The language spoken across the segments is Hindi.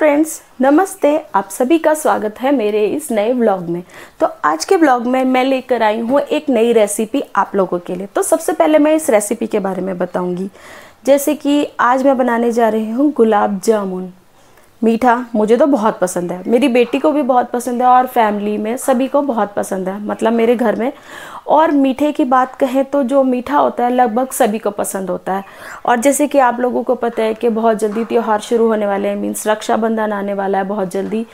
फ्रेंड्स, नमस्ते। आप सभी का स्वागत है मेरे इस नए व्लॉग में। तो आज के व्लॉग में मैं लेकर आई हूँ एक नई रेसिपी आप लोगों के लिए। तो सबसे पहले मैं इस रेसिपी के बारे में बताऊंगी। जैसे कि आज मैं बनाने जा रही हूँ गुलाब जामुन। मीठा मुझे तो बहुत पसंद है, मेरी बेटी को भी बहुत पसंद है और फैमिली में सभी को बहुत पसंद है, मतलब मेरे घर में। और मीठे की बात कहें तो जो मीठा होता है लगभग सभी को पसंद होता है। और जैसे कि आप लोगों को पता है कि बहुत जल्दी त्योहार शुरू होने वाले हैं, मीन्स रक्षाबंधन आने वाला है बहुत जल्दी।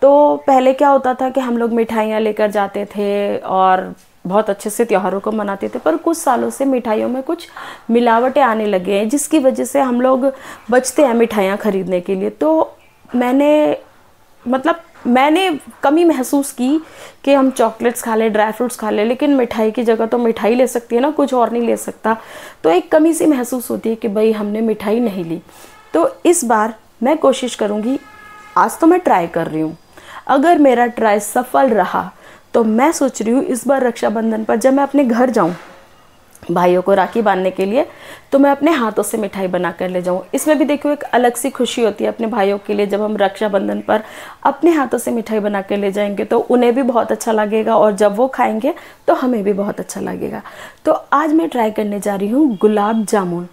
तो पहले क्या होता था कि हम लोग मिठाइयाँ लेकर जाते थे और बहुत अच्छे से त्योहारों को मनाते थे, पर कुछ सालों से मिठाइयों में कुछ मिलावटें आने लगे हैं, जिसकी वजह से हम लोग बचते हैं मिठाइयाँ खरीदने के लिए। तो मैंने कमी महसूस की कि हम चॉकलेट्स खा लें, ड्राई फ्रूट्स खा लें, लेकिन मिठाई की जगह तो मिठाई ले सकती है ना, कुछ और नहीं ले सकता। तो एक कमी सी महसूस होती है कि भाई हमने मिठाई नहीं ली। तो इस बार मैं कोशिश करूँगी, आज तो मैं ट्राई कर रही हूँ, अगर मेरा ट्राई सफल रहा तो मैं सोच रही हूँ इस बार रक्षाबंधन पर जब मैं अपने घर जाऊँ भाइयों को राखी बांधने के लिए, तो मैं अपने हाथों से मिठाई बना कर ले जाऊँ। इसमें भी देखो एक अलग सी खुशी होती है अपने भाइयों के लिए। जब हम रक्षाबंधन पर अपने हाथों से मिठाई बना कर ले जाएंगे तो उन्हें भी बहुत अच्छा लगेगा, और जब वो खाएंगे तो हमें भी बहुत अच्छा लगेगा। तो आज मैं ट्राई करने जा रही हूँ गुलाब जामुन।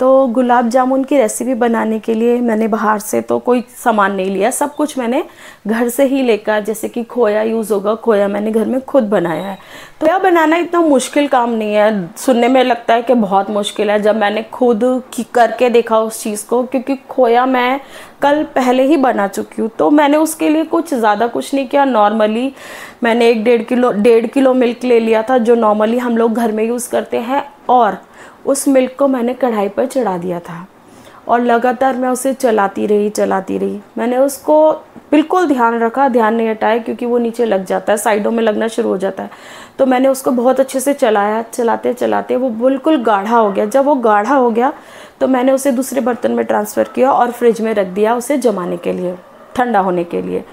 तो गुलाब जामुन की रेसिपी बनाने के लिए मैंने बाहर से तो कोई सामान नहीं लिया, सब कुछ मैंने घर से ही लेकर, जैसे कि खोया यूज़ होगा, खोया मैंने घर में खुद बनाया है। तो खोया बनाना इतना मुश्किल काम नहीं है, सुनने में लगता है कि बहुत मुश्किल है, जब मैंने खुद करके देखा उस चीज़ को, क्योंकि खोया मैं कल पहले ही बना चुकी हूँ। तो मैंने उसके लिए कुछ ज़्यादा कुछ नहीं किया। नॉर्मली मैंने एक 1.5 किलो मिल्क ले लिया था, जो नॉर्मली हम लोग घर में यूज़ करते हैं, और उस मिल्क को मैंने कढ़ाई पर चढ़ा दिया था और लगातार मैं उसे चलाती रही। मैंने उसको बिल्कुल ध्यान रखा, ध्यान नहीं हटाया, क्योंकि वो नीचे लग जाता है, साइडों में लगना शुरू हो जाता है। तो मैंने उसको बहुत अच्छे से चलाया, चलाते चलाते वो बिल्कुल गाढ़ा हो गया। जब वो गाढ़ा हो गया तो मैंने उसे दूसरे बर्तन में ट्रांसफ़र किया और फ्रिज में रख दिया उसे जमाने के लिए, ठंडा होने के लिए।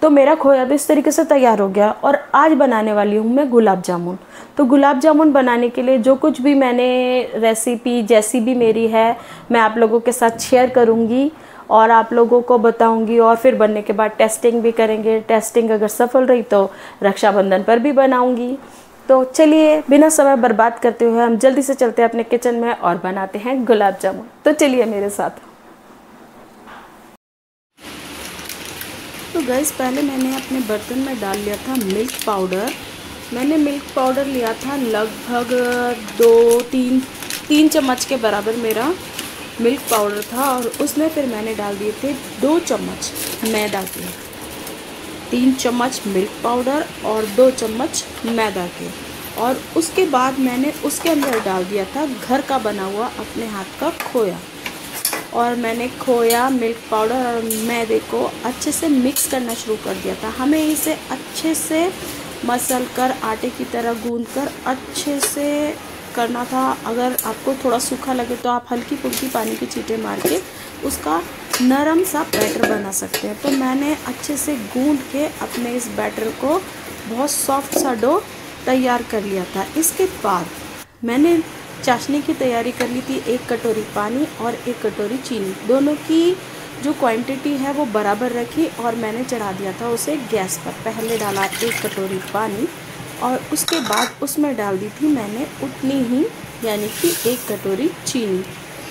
तो मेरा खोया तो इस तरीके से तैयार हो गया। और आज बनाने वाली हूँ मैं गुलाब जामुन। तो गुलाब जामुन बनाने के लिए जो कुछ भी मैंने रेसिपी जैसी भी मेरी है, मैं आप लोगों के साथ शेयर करूँगी और आप लोगों को बताऊँगी, और फिर बनने के बाद टेस्टिंग भी करेंगे। टेस्टिंग अगर सफल रही तो रक्षाबंधन पर भी बनाऊँगी। तो चलिए बिना समय बर्बाद करते हुए हम जल्दी से चलते हैं अपने किचन में और बनाते हैं गुलाब जामुन। तो चलिए मेरे साथ। तो गैस, पहले मैंने अपने बर्तन में डाल लिया था मिल्क पाउडर। मैंने मिल्क पाउडर लिया था लगभग 2-3 चम्मच के बराबर मेरा मिल्क पाउडर था, और उसमें फिर मैंने डाल दिए थे 2 चम्मच मैदा के। 3 चम्मच मिल्क पाउडर और 2 चम्मच मैदा के। और उसके बाद मैंने उसके अंदर डाल दिया था घर का बना हुआ अपने हाथ का खोया। और मैंने खोया, मिल्क पाउडर और मैदे को अच्छे से मिक्स करना शुरू कर दिया था। हमें इसे अच्छे से मसल कर, आटे की तरह गूंद कर अच्छे से करना था। अगर आपको थोड़ा सूखा लगे तो आप हल्की फुल्की पानी की छींटे मार के उसका नरम सा बैटर बना सकते हैं। तो मैंने अच्छे से गूंद के अपने इस बैटर को बहुत सॉफ्ट सा डो तैयार कर लिया था। इसके बाद मैंने चाशनी की तैयारी कर ली थी। 1 कटोरी पानी और 1 कटोरी चीनी, दोनों की जो क्वांटिटी है वो बराबर रखी, और मैंने चढ़ा दिया था उसे गैस पर। पहले डाला 1 कटोरी पानी और उसके बाद उसमें डाल दी थी मैंने उतनी ही, यानी कि 1 कटोरी चीनी,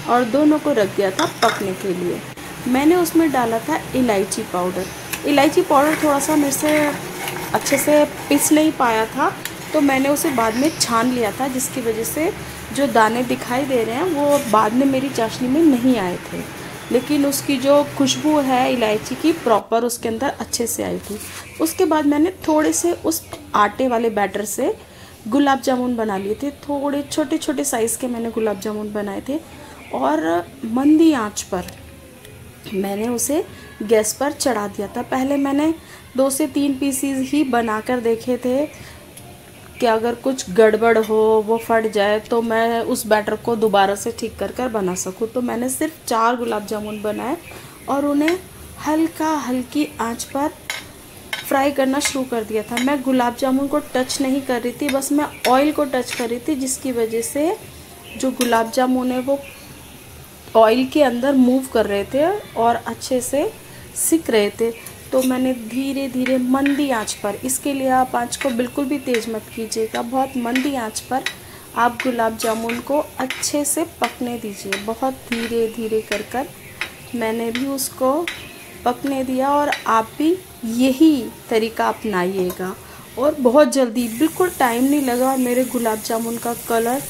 और दोनों को रख दिया था पकने के लिए। मैंने उसमें डाला था इलायची पाउडर। इलायची पाउडर थोड़ा सा मेरे से अच्छे से पिस नहीं पाया था, तो मैंने उसे बाद में छान लिया था, जिसकी वजह से जो दाने दिखाई दे रहे हैं वो बाद में मेरी चाशनी में नहीं आए थे, लेकिन उसकी जो खुशबू है इलायची की प्रॉपर उसके अंदर अच्छे से आई थी। उसके बाद मैंने थोड़े से उस आटे वाले बैटर से गुलाब जामुन बना लिए थे। थोड़े छोटे छोटे साइज़ के मैंने गुलाब जामुन बनाए थे, और मंदी आंच पर मैंने उसे गैस पर चढ़ा दिया था। पहले मैंने 2 से 3 पीसीज ही बनाकर देखे थे कि अगर कुछ गड़बड़ हो, वो फट जाए, तो मैं उस बैटर को दोबारा से ठीक कर बना सकूं। तो मैंने सिर्फ 4 गुलाब जामुन बनाए और उन्हें हल्की आंच पर फ्राई करना शुरू कर दिया था। मैं गुलाब जामुन को टच नहीं कर रही थी, बस मैं ऑयल को टच कर रही थी, जिसकी वजह से जो गुलाब जामुन है वो ऑयल के अंदर मूव कर रहे थे और अच्छे से सिक रहे थे, तो मैंने धीरे धीरे मंदी आंच पर, इसके लिए आप आंच को बिल्कुल भी तेज़ मत कीजिएगा, बहुत मंदी आंच पर आप गुलाब जामुन को अच्छे से पकने दीजिए। बहुत धीरे धीरे कर मैंने भी उसको पकने दिया, और आप भी यही तरीका अपनाइएगा। और बहुत जल्दी, बिल्कुल टाइम नहीं लगा, और मेरे गुलाब जामुन का कलर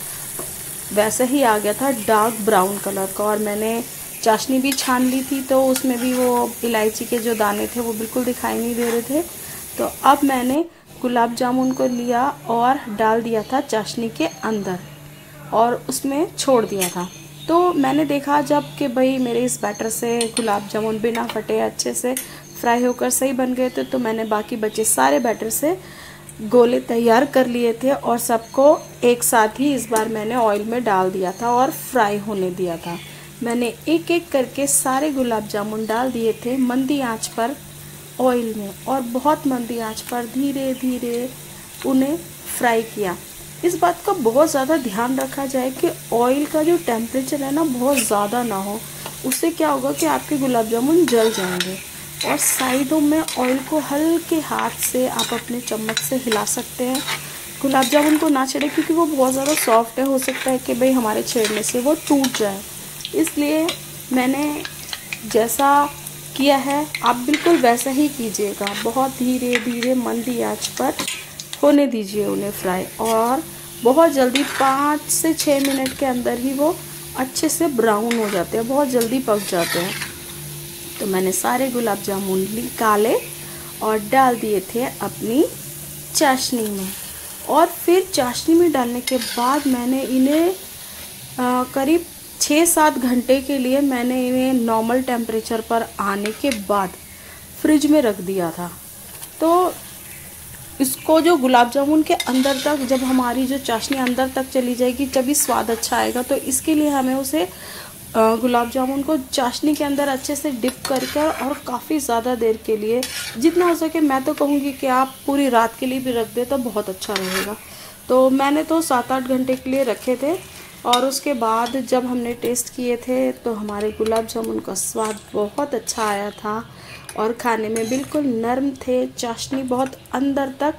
वैसे ही आ गया था, डार्क ब्राउन कलर का। और मैंने चाशनी भी छान ली थी, तो उसमें भी वो इलायची के जो दाने थे वो बिल्कुल दिखाई नहीं दे रहे थे। तो अब मैंने गुलाब जामुन को लिया और डाल दिया था चाशनी के अंदर, और उसमें छोड़ दिया था। तो मैंने देखा जब कि भाई मेरे इस बैटर से गुलाब जामुन बिना फटे अच्छे से फ्राई होकर सही बन गए थे, तो मैंने बाकी बचे सारे बैटर से गोले तैयार कर लिए थे, और सबको एक साथ ही इस बार मैंने ऑयल में डाल दिया था और फ्राई होने दिया था। मैंने एक एक करके सारे गुलाब जामुन डाल दिए थे मंदी आंच पर ऑयल में, और बहुत मंदी आंच पर धीरे धीरे उन्हें फ्राई किया। इस बात का बहुत ज़्यादा ध्यान रखा जाए कि ऑयल का जो टेम्परेचर है ना, बहुत ज़्यादा ना हो, उससे क्या होगा कि आपके गुलाब जामुन जल जाएंगे। और साइडों में ऑयल को हल्के हाथ से आप अपने चम्मच से हिला सकते हैं, गुलाब जामुन को ना छेड़े, क्योंकि वो बहुत ज़्यादा सॉफ्ट है, हो सकता है कि भाई हमारे छेड़ने से वो टूट जाए। इसलिए मैंने जैसा किया है आप बिल्कुल वैसा ही कीजिएगा, बहुत धीरे धीरे मंदी आंच पर होने दीजिए उन्हें फ्राई, और बहुत जल्दी 5 से 6 मिनट के अंदर ही वो अच्छे से ब्राउन हो जाते हैं, बहुत जल्दी पक जाते हैं। तो मैंने सारे गुलाब जामुन निकाले और डाल दिए थे अपनी चाशनी में, और फिर चाशनी में डालने के बाद मैंने इन्हें करीब 6-7 घंटे के लिए मैंने इन्हें नॉर्मल टेम्परेचर पर आने के बाद फ्रिज में रख दिया था। तो इसको जो गुलाब जामुन के अंदर तक, जब हमारी जो चाशनी अंदर तक चली जाएगी तभी स्वाद अच्छा आएगा। तो इसके लिए हमें उसे गुलाब जामुन को चाशनी के अंदर अच्छे से डिप करके और काफ़ी ज़्यादा देर के लिए, जितना हो सके, मैं तो कहूँगी कि आप पूरी रात के लिए भी रख दें तो बहुत अच्छा रहेगा। तो मैंने तो 7-8 घंटे के लिए रखे थे, और उसके बाद जब हमने टेस्ट किए थे तो हमारे गुलाब जामुन का स्वाद बहुत अच्छा आया था, और खाने में बिल्कुल नरम थे, चाशनी बहुत अंदर तक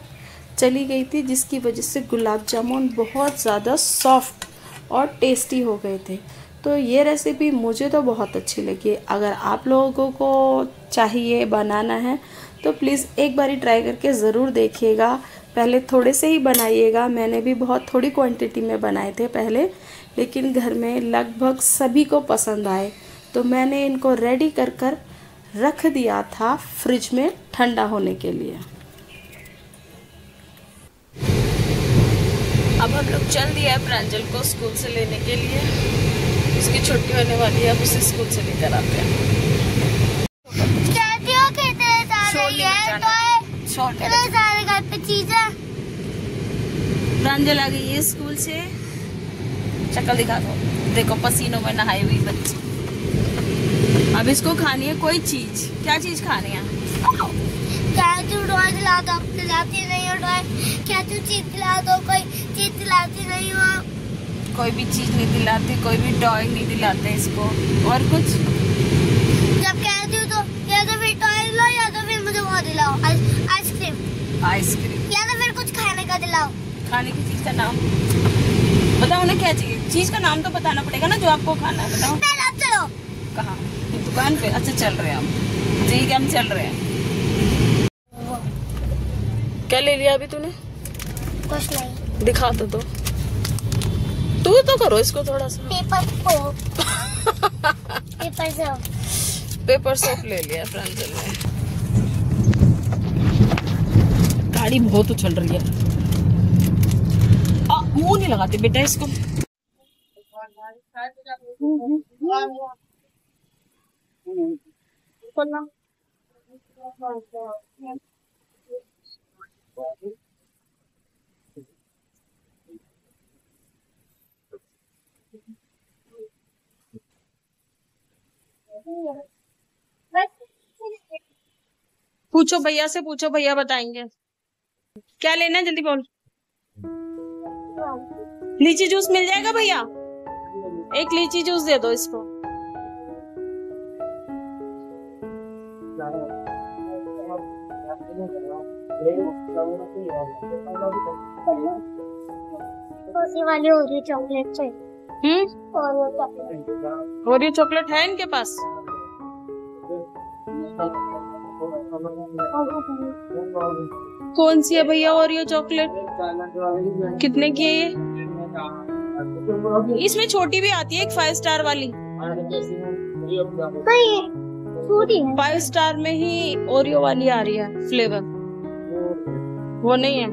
चली गई थी, जिसकी वजह से गुलाब जामुन बहुत ज़्यादा सॉफ्ट और टेस्टी हो गए थे। तो ये रेसिपी मुझे तो बहुत अच्छी लगी। अगर आप लोगों को चाहिए बनाना है तो प्लीज़ एक बारी ट्राई करके ज़रूर देखिएगा। पहले थोड़े से ही बनाइएगा, मैंने भी बहुत थोड़ी क्वांटिटी में बनाए थे पहले, लेकिन घर में लगभग सभी को पसंद आए, तो मैंने इनको रेडी कर रख दिया था फ्रिज में ठंडा होने के लिए। अब हम लोग चल दिया है प्रांजल को स्कूल से लेने के लिए, उसकी छुट्टी होने वाली है, अब उसे स्कूल से लेकर आते हैं। प्रांजल आ गई है स्कूल से, शक्ल दिखा दो, देखो पसीनों में नहाई हुई बच्ची। अब इसको खानी है कोई चीज, क्या चीज खानी है? क्या तू टॉय दिला दो, दिलाती नहीं हो टॉय। क्या तू चीज दिला दो, कोई चीज दिलाती नहीं हो। कोई भी चीज नहीं दिलाती, कोई भी टॉय नहीं दिलाते इसको। और कुछ जब कहती हूँ तो या तो फिर टॉय दिलाओ, या तो फिर मुझे वो दिलाओ, आइसक्रीम। आइसक्रीम या तो फिर कुछ खाने का दिलाओ। खाने की चीज का नाम बताओ ना, क्या चाहिए? चीज का नाम तो बताना पड़ेगा ना जो आपको खाना है, बताओ। अब चलो। कहाँ? दुकान पे? अच्छा चल रहे हैं हम, ठीक है हम चल रहे हैं। क्या ले लिया अभी तूने? कुछ नहीं। दिखा तो दो, तू तो करो इसको थोड़ा सा। Paper soap. पेपर सोप ले लिया प्रांजल ने। गाड़ी बहुत उछल रही है, मुंह नहीं लगाते बेटा इसको। पूछो भैया से, पूछो भैया बताएंगे क्या लेना है, जल्दी बोल। लीची जूस मिल जाएगा भैया? एक लीची जूस दे दो इसको। कौन वाली ओरियो चॉकलेट चाहिए? ओरियो चॉकलेट है इनके पास? कौन सी है भैया ओरियो चॉकलेट? कितने की है ये? इसमें छोटी भी आती है एक 5 स्टार वाली। 5 स्टार में ही ओरियो वाली आ रही है फ्लेवर, वो नहीं है।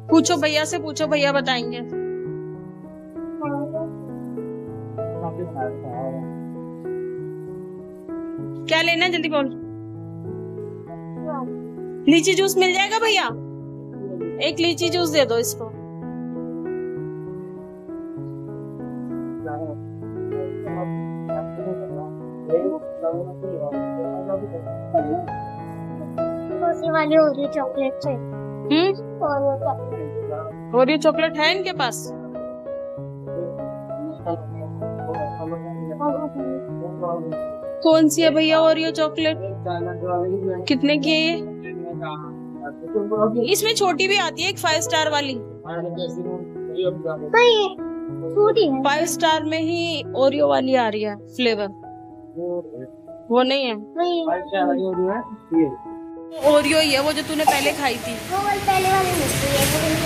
पूछो भैया से, पूछो भैया बताएंगे। क्या लेना है जल्दी बोल। लीची जूस मिल जाएगा भैया? एक लीची जूस दे दो इसको। वाली ओरियो चॉकलेट चाहिए। ओरियो चॉकलेट है इनके पास? कौन सी है भैया ओरियो चॉकलेट? कितने की है ये? इसमें छोटी भी आती है एक 5 स्टार वाली। 5 स्टार में ही ओरियो वाली आ रही है फ्लेवर, वो नहीं है। ओरियो ही है वो जो तूने पहले खाई थी। वो पहले वाली नहीं है।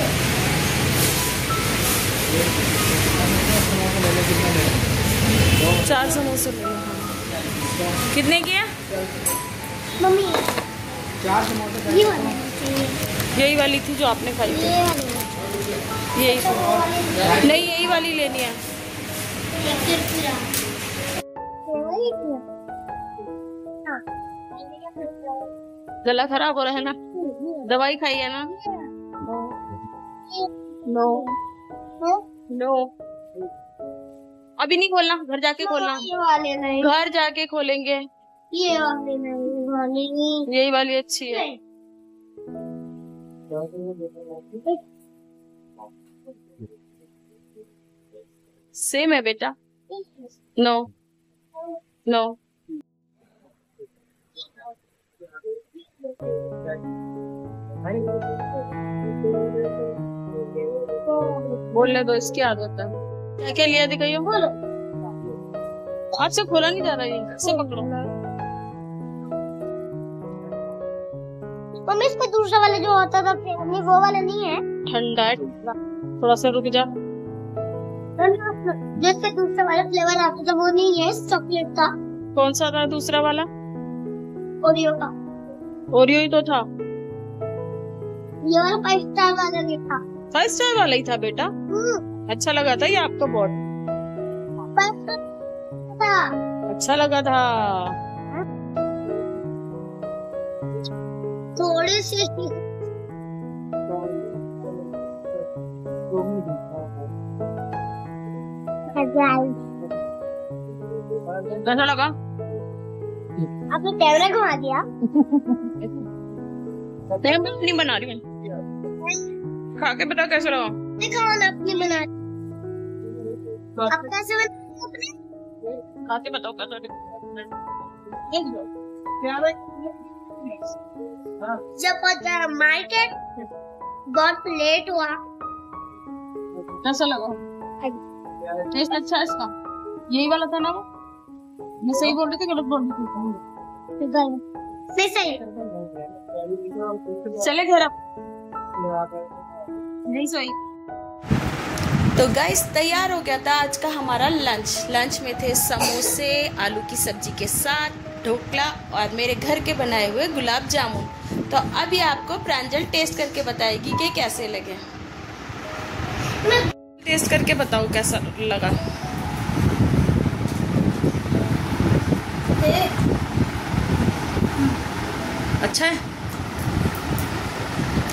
4 समोसे ले लो। कितने की है मम्मी? 4 समोसे। यही वाली थी जो आपने खाई थी। यही नहीं, यही वाली लेनी है। गला खराब हो रहा है ना, दवाई खाई है ना? नो नो, अभी नहीं खोलना, घर जाके खोलना। घर जाके खोलेंगे। ये वाली नहीं, यही वाली अच्छी है। सेम है बेटा। नो नो, बोलने दो, इसकी आदत है। क्या क्या लिया दिखाइए। बोलो, हाथ से खोला नहीं जा रहा है, से पकड़ो। मम्मी इसका दूसरा वाला जो होता था मम्मी वो वाला नहीं है। ठंडा है, थोड़ा सा रुक जा। जिसका दूसरा वाला फ्लेवर आता था वो नहीं है चॉकलेट का। कौन सा था दूसरा वाला? ओरियो का। ओरियो ही तो था। ये वाला 5 स्टार वाला नहीं था। 5 स्टार वाला ही था बेटा। अच्छा लगा था ये आपको बहुत? 5 था। अच्छा लगा था। थोड़ी सी कैसा लगा? आपने कैमरा घुमा दिया। नहीं बना रही हूँ, खा के बता कैसा लगा। दिखाओ ना अपनी बना। आप कैसे बनाते? खा के बताओ कैसा लगा। जब मार्केट बहुत लेट हुआ। कैसा लगा? टेस्ट अच्छा है इसका? यही वाला था ना वो? मैं सही बोल रही थी गलत बोल रही थी? सही। चले घर अब, नहीं सोई। तो गाइस तैयार हो गया था आज का हमारा लंच में थे समोसे आलू की सब्जी के साथ ढोकला और मेरे घर के बनाए हुए गुलाब जामुन। तो अभी आपको प्रांजल टेस्ट करके बताएगी कि कैसे लगे। टेस्ट करके बताओ कैसा लगा। अच्छा है?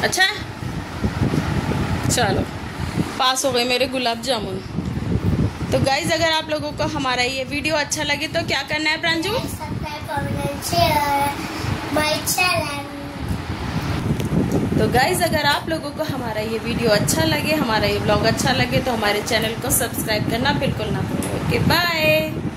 अच्छा है? चलो पास हो गए मेरे गुलाब जामुन। तो गाइज अगर आप लोगों को हमारा ये वीडियो अच्छा लगे तो क्या करना है प्रांजू? तो गाइज अगर आप लोगों को हमारा ये वीडियो अच्छा लगे, हमारा ये ब्लॉग अच्छा लगे तो हमारे चैनल को सब्सक्राइब करना बिल्कुल ना भूलें। Okay bye.